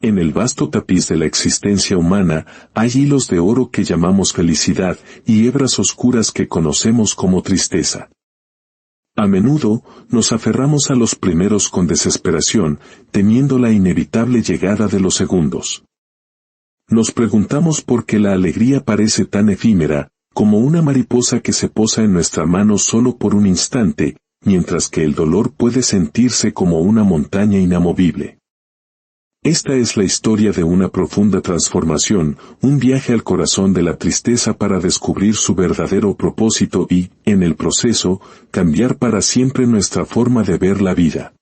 En el vasto tapiz de la existencia humana hay hilos de oro que llamamos felicidad y hebras oscuras que conocemos como tristeza. A menudo, nos aferramos a los primeros con desesperación, temiendo la inevitable llegada de los segundos. Nos preguntamos por qué la alegría parece tan efímera, como una mariposa que se posa en nuestra mano solo por un instante, mientras que el dolor puede sentirse como una montaña inamovible. Esta es la historia de una profunda transformación, un viaje al corazón de la tristeza para descubrir su verdadero propósito y, en el proceso, cambiar para siempre nuestra forma de ver la vida.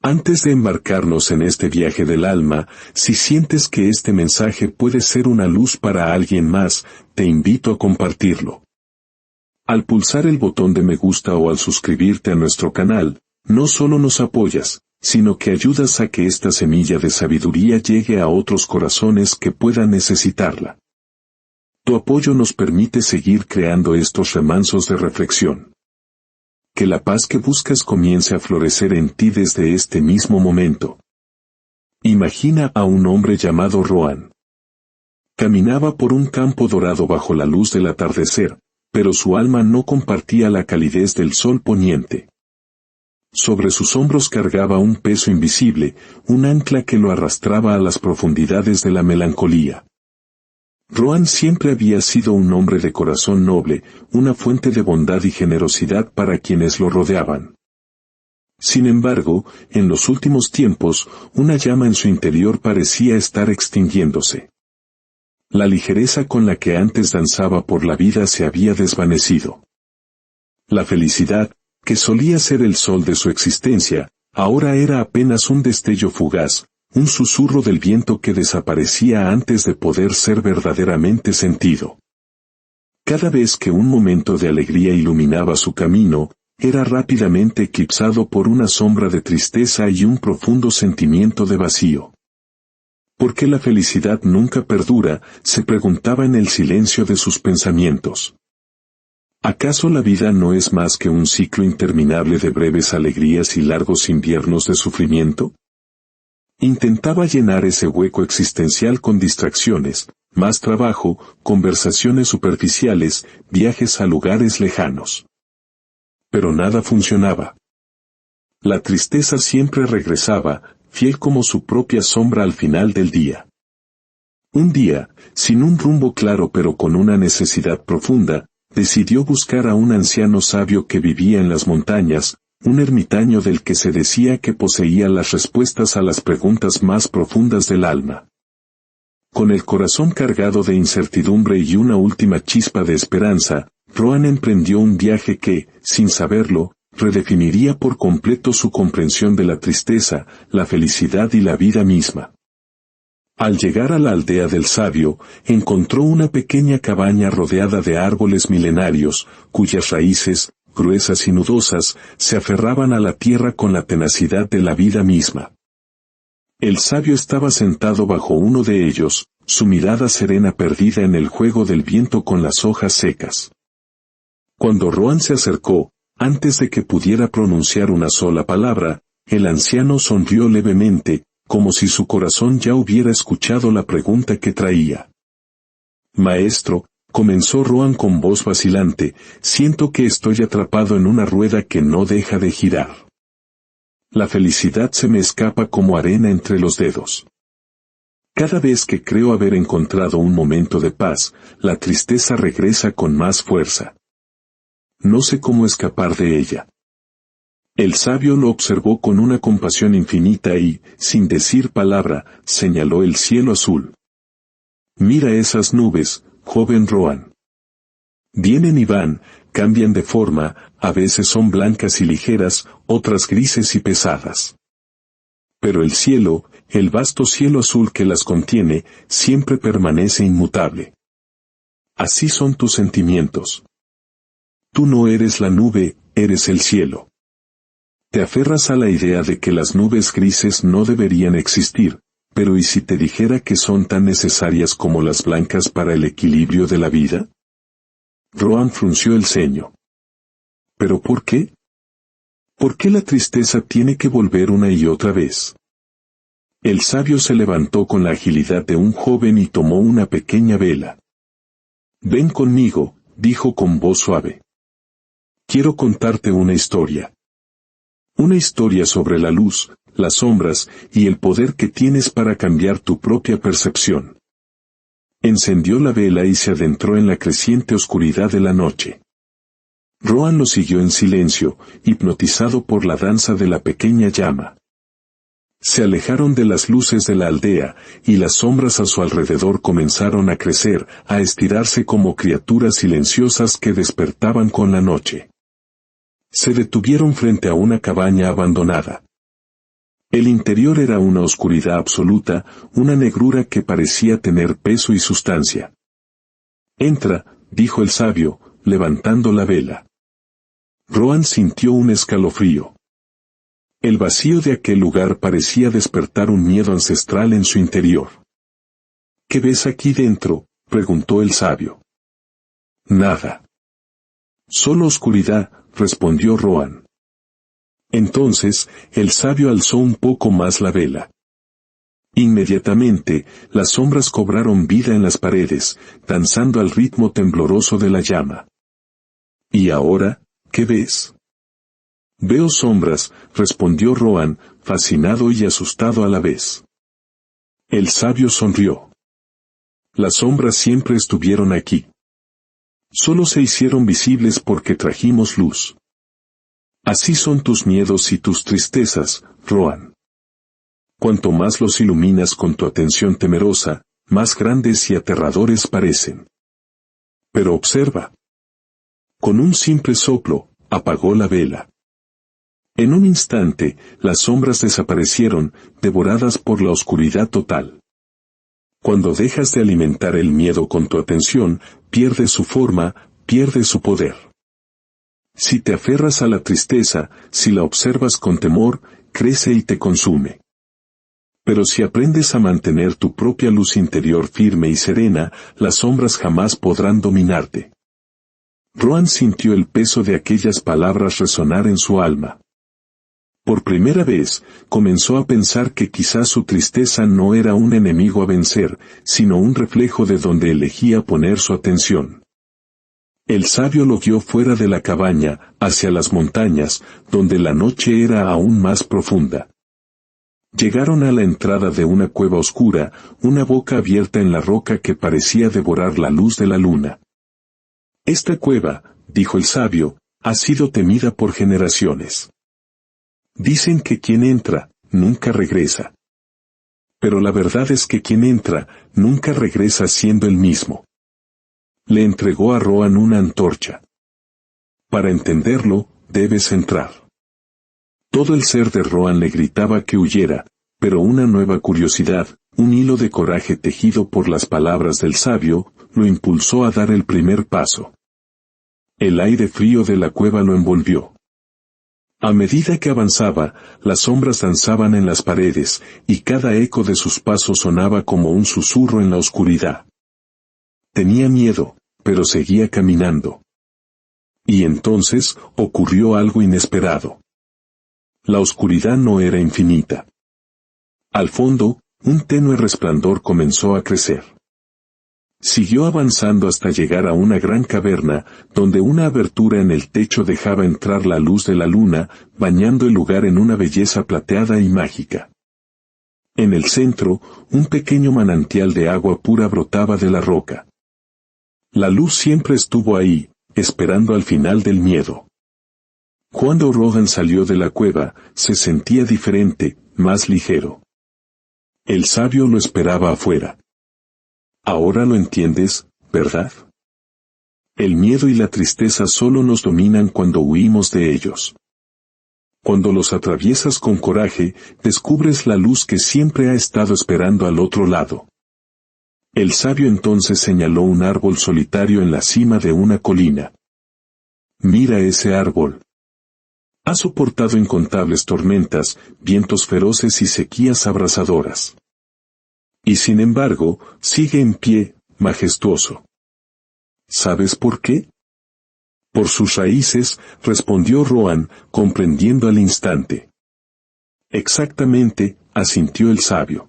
Antes de embarcarnos en este viaje del alma, si sientes que este mensaje puede ser una luz para alguien más, te invito a compartirlo. Al pulsar el botón de me gusta o al suscribirte a nuestro canal, no solo nos apoyas, sino que ayudas a que esta semilla de sabiduría llegue a otros corazones que puedan necesitarla. Tu apoyo nos permite seguir creando estos remansos de reflexión. Que la paz que buscas comience a florecer en ti desde este mismo momento. Imagina a un hombre llamado Rohan. Caminaba por un campo dorado bajo la luz del atardecer, pero su alma no compartía la calidez del sol poniente. Sobre sus hombros cargaba un peso invisible, un ancla que lo arrastraba a las profundidades de la melancolía. Rohan siempre había sido un hombre de corazón noble, una fuente de bondad y generosidad para quienes lo rodeaban. Sin embargo, en los últimos tiempos, una llama en su interior parecía estar extinguiéndose. La ligereza con la que antes danzaba por la vida se había desvanecido. La felicidad, que solía ser el sol de su existencia, ahora era apenas un destello fugaz, un susurro del viento que desaparecía antes de poder ser verdaderamente sentido. Cada vez que un momento de alegría iluminaba su camino, era rápidamente eclipsado por una sombra de tristeza y un profundo sentimiento de vacío. ¿Por qué la felicidad nunca perdura?, se preguntaba en el silencio de sus pensamientos. ¿Acaso la vida no es más que un ciclo interminable de breves alegrías y largos inviernos de sufrimiento? Intentaba llenar ese hueco existencial con distracciones, más trabajo, conversaciones superficiales, viajes a lugares lejanos. Pero nada funcionaba. La tristeza siempre regresaba, fiel como su propia sombra al final del día. Un día, sin un rumbo claro pero con una necesidad profunda, decidió buscar a un anciano sabio que vivía en las montañas, un ermitaño del que se decía que poseía las respuestas a las preguntas más profundas del alma. Con el corazón cargado de incertidumbre y una última chispa de esperanza, Rohan emprendió un viaje que, sin saberlo, redefiniría por completo su comprensión de la tristeza, la felicidad y la vida misma. Al llegar a la aldea del sabio, encontró una pequeña cabaña rodeada de árboles milenarios, cuyas raíces, gruesas y nudosas, se aferraban a la tierra con la tenacidad de la vida misma. El sabio estaba sentado bajo uno de ellos, su mirada serena perdida en el juego del viento con las hojas secas. Cuando Rohan se acercó, antes de que pudiera pronunciar una sola palabra, el anciano sonrió levemente, como si su corazón ya hubiera escuchado la pregunta que traía. «Maestro», comenzó Rohan con voz vacilante, «siento que estoy atrapado en una rueda que no deja de girar. La felicidad se me escapa como arena entre los dedos. Cada vez que creo haber encontrado un momento de paz, la tristeza regresa con más fuerza. No sé cómo escapar de ella». El sabio lo observó con una compasión infinita y, sin decir palabra, señaló el cielo azul. «Mira esas nubes, joven Rohan. Vienen y van, cambian de forma, a veces son blancas y ligeras, otras grises y pesadas. Pero el cielo, el vasto cielo azul que las contiene, siempre permanece inmutable. Así son tus sentimientos. Tú no eres la nube, eres el cielo. Te aferras a la idea de que las nubes grises no deberían existir, pero ¿y si te dijera que son tan necesarias como las blancas para el equilibrio de la vida?» Rohan frunció el ceño. ¿Pero por qué? ¿Por qué la tristeza tiene que volver una y otra vez? El sabio se levantó con la agilidad de un joven y tomó una pequeña vela. «Ven conmigo», dijo con voz suave. «Quiero contarte una historia. Una historia sobre la luz, las sombras y el poder que tienes para cambiar tu propia percepción». Encendió la vela y se adentró en la creciente oscuridad de la noche. Rohan lo siguió en silencio, hipnotizado por la danza de la pequeña llama. Se alejaron de las luces de la aldea, y las sombras a su alrededor comenzaron a crecer, a estirarse como criaturas silenciosas que despertaban con la noche. Se detuvieron frente a una cabaña abandonada. El interior era una oscuridad absoluta, una negrura que parecía tener peso y sustancia. «Entra», dijo el sabio, levantando la vela. Rohan sintió un escalofrío. El vacío de aquel lugar parecía despertar un miedo ancestral en su interior. «¿Qué ves aquí dentro?», preguntó el sabio. «Nada». «Solo oscuridad», respondió Rohan. Entonces, el sabio alzó un poco más la vela. Inmediatamente, las sombras cobraron vida en las paredes, danzando al ritmo tembloroso de la llama. «¿Y ahora, qué ves?» «Veo sombras», respondió Rohan, fascinado y asustado a la vez. El sabio sonrió. «Las sombras siempre estuvieron aquí. Solo se hicieron visibles porque trajimos luz. Así son tus miedos y tus tristezas, Rohan. Cuanto más los iluminas con tu atención temerosa, más grandes y aterradores parecen. Pero observa». Con un simple soplo, apagó la vela. En un instante, las sombras desaparecieron, devoradas por la oscuridad total. Cuando dejas de alimentar el miedo con tu atención, pierde su forma, pierde su poder. Si te aferras a la tristeza, si la observas con temor, crece y te consume. Pero si aprendes a mantener tu propia luz interior firme y serena, las sombras jamás podrán dominarte. Rohan sintió el peso de aquellas palabras resonar en su alma. Por primera vez, comenzó a pensar que quizás su tristeza no era un enemigo a vencer, sino un reflejo de donde elegía poner su atención. El sabio lo guió fuera de la cabaña, hacia las montañas, donde la noche era aún más profunda. Llegaron a la entrada de una cueva oscura, una boca abierta en la roca que parecía devorar la luz de la luna. «Esta cueva», dijo el sabio, «ha sido temida por generaciones. Dicen que quien entra, nunca regresa. Pero la verdad es que quien entra, nunca regresa siendo el mismo». Le entregó a Rohan una antorcha. «Para entenderlo, debes entrar». Todo el ser de Rohan le gritaba que huyera, pero una nueva curiosidad, un hilo de coraje tejido por las palabras del sabio, lo impulsó a dar el primer paso. El aire frío de la cueva lo envolvió. A medida que avanzaba, las sombras danzaban en las paredes, y cada eco de sus pasos sonaba como un susurro en la oscuridad. Tenía miedo, pero seguía caminando. Y entonces, ocurrió algo inesperado. La oscuridad no era infinita. Al fondo, un tenue resplandor comenzó a crecer. Siguió avanzando hasta llegar a una gran caverna, donde una abertura en el techo dejaba entrar la luz de la luna, bañando el lugar en una belleza plateada y mágica. En el centro, un pequeño manantial de agua pura brotaba de la roca. La luz siempre estuvo ahí, esperando al final del miedo. Cuando Rohan salió de la cueva, se sentía diferente, más ligero. El sabio lo esperaba afuera. «Ahora lo entiendes, ¿verdad? El miedo y la tristeza solo nos dominan cuando huimos de ellos. Cuando los atraviesas con coraje, descubres la luz que siempre ha estado esperando al otro lado». El sabio entonces señaló un árbol solitario en la cima de una colina. «Mira ese árbol. Ha soportado incontables tormentas, vientos feroces y sequías abrasadoras. Y sin embargo, sigue en pie, majestuoso. ¿Sabes por qué?». «Por sus raíces», respondió Rohan, comprendiendo al instante. «Exactamente», asintió el sabio.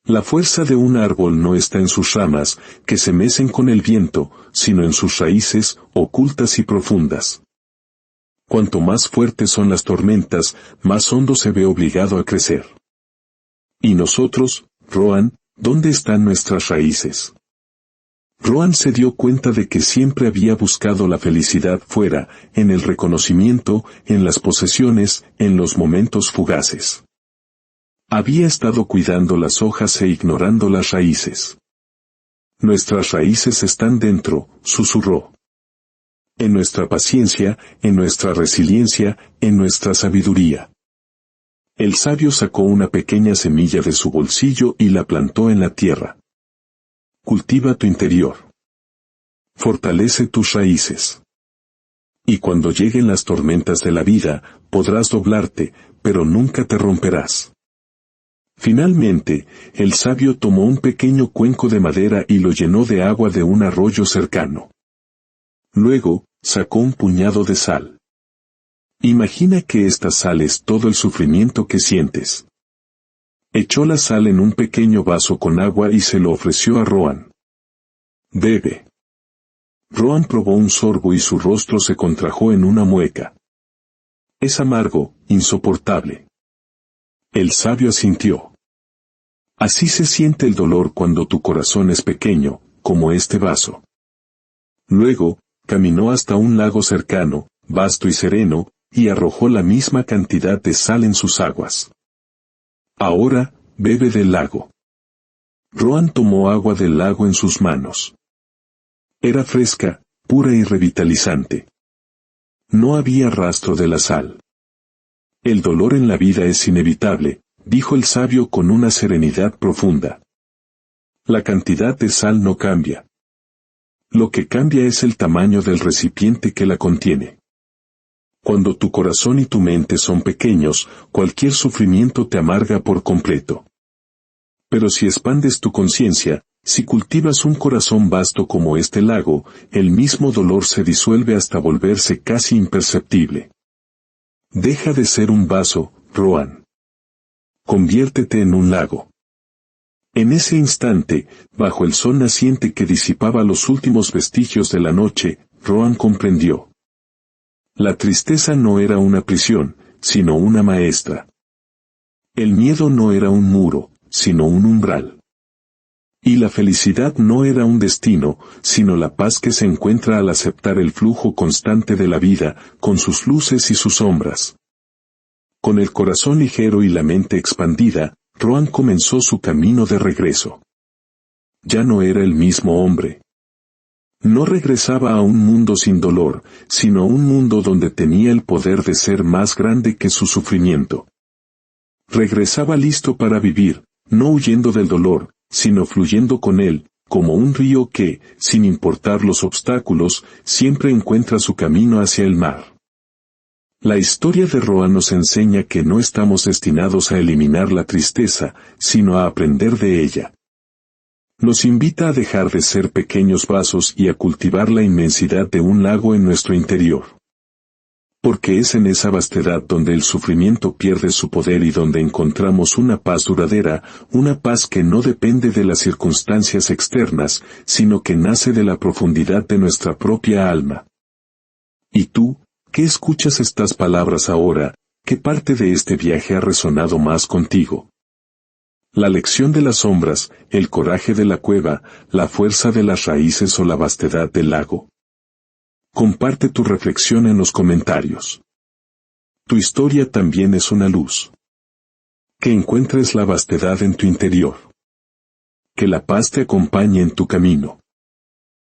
La fuerza de un árbol no está en sus ramas, que se mecen con el viento, sino en sus raíces, ocultas y profundas. Cuanto más fuertes son las tormentas, más hondo se ve obligado a crecer. ¿Y nosotros, Rohan, dónde están nuestras raíces? Rohan se dio cuenta de que siempre había buscado la felicidad fuera, en el reconocimiento, en las posesiones, en los momentos fugaces. Había estado cuidando las hojas e ignorando las raíces. Nuestras raíces están dentro, susurró. En nuestra paciencia, en nuestra resiliencia, en nuestra sabiduría. El sabio sacó una pequeña semilla de su bolsillo y la plantó en la tierra. Cultiva tu interior. Fortalece tus raíces. Y cuando lleguen las tormentas de la vida, podrás doblarte, pero nunca te romperás. Finalmente, el sabio tomó un pequeño cuenco de madera y lo llenó de agua de un arroyo cercano. Luego, sacó un puñado de sal. Imagina que esta sal es todo el sufrimiento que sientes. Echó la sal en un pequeño vaso con agua y se lo ofreció a Rohan. Bebe. Rohan probó un sorbo y su rostro se contrajo en una mueca. Es amargo, insoportable. El sabio asintió. Así se siente el dolor cuando tu corazón es pequeño, como este vaso. Luego, caminó hasta un lago cercano, vasto y sereno, y arrojó la misma cantidad de sal en sus aguas. Ahora, bebe del lago. Rohan tomó agua del lago en sus manos. Era fresca, pura y revitalizante. No había rastro de la sal. El dolor en la vida es inevitable, dijo el sabio con una serenidad profunda. La cantidad de sal no cambia. Lo que cambia es el tamaño del recipiente que la contiene. Cuando tu corazón y tu mente son pequeños, cualquier sufrimiento te amarga por completo. Pero si expandes tu conciencia, si cultivas un corazón vasto como este lago, el mismo dolor se disuelve hasta volverse casi imperceptible. Deja de ser un vaso, Rohan. Conviértete en un lago. En ese instante, bajo el sol naciente que disipaba los últimos vestigios de la noche, Rohan comprendió. La tristeza no era una prisión, sino una maestra. El miedo no era un muro, sino un umbral. Y la felicidad no era un destino, sino la paz que se encuentra al aceptar el flujo constante de la vida, con sus luces y sus sombras. Con el corazón ligero y la mente expandida, Rohan comenzó su camino de regreso. Ya no era el mismo hombre. No regresaba a un mundo sin dolor, sino a un mundo donde tenía el poder de ser más grande que su sufrimiento. Regresaba listo para vivir, no huyendo del dolor, sino fluyendo con él, como un río que, sin importar los obstáculos, siempre encuentra su camino hacia el mar. La historia de Rohan nos enseña que no estamos destinados a eliminar la tristeza, sino a aprender de ella. Nos invita a dejar de ser pequeños vasos y a cultivar la inmensidad de un lago en nuestro interior. Porque es en esa vastedad donde el sufrimiento pierde su poder y donde encontramos una paz duradera, una paz que no depende de las circunstancias externas, sino que nace de la profundidad de nuestra propia alma. ¿Y tú, qué escuchas estas palabras ahora? ¿Qué parte de este viaje ha resonado más contigo? La lección de las sombras, el coraje de la cueva, la fuerza de las raíces o la vastedad del lago. Comparte tu reflexión en los comentarios. Tu historia también es una luz. Que encuentres la vastedad en tu interior. Que la paz te acompañe en tu camino.